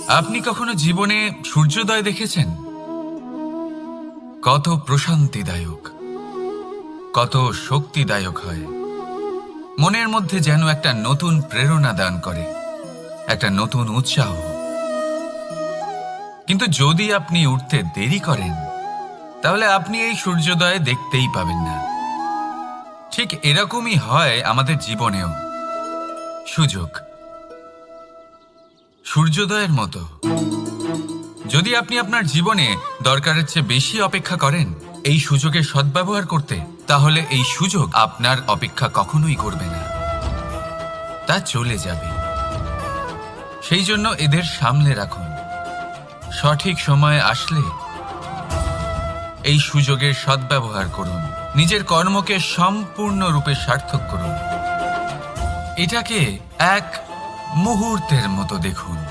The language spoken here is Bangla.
আপনি কখনো জীবনে সূর্যোদয় দেখেছেন? কত প্রশান্তিদায়ক, কত শক্তিদায়ক হয়। মনের মধ্যে যেন একটা নতুন প্রেরণা দান করে, একটা নতুন উৎসাহ। কিন্তু যদি আপনি উঠতে দেরি করেন, তাহলে আপনি এই সূর্যোদয় দেখতেই পাবেন না। ঠিক এরকমই হয় আমাদের জীবনেও। সুযোগ সূর্যোদয়ের মতো। যদি আপনি আপনার জীবনে দরকারের চেয়ে বেশি অপেক্ষা করেন এই সুযোগের সদ্ব্যবহার করতে, তাহলে এই সুযোগ আপনার অপেক্ষা কখনোই করবে না, তা চলে যাবে। সেই জন্য এদের সামলে রাখুন। সঠিক সময় আসলে এই সুযোগের সদ্ব্যবহার করুন, নিজের কর্মকে সম্পূর্ণরূপে সার্থক করুন। এটাকে এক মুহূর্তের মতো দেখুন।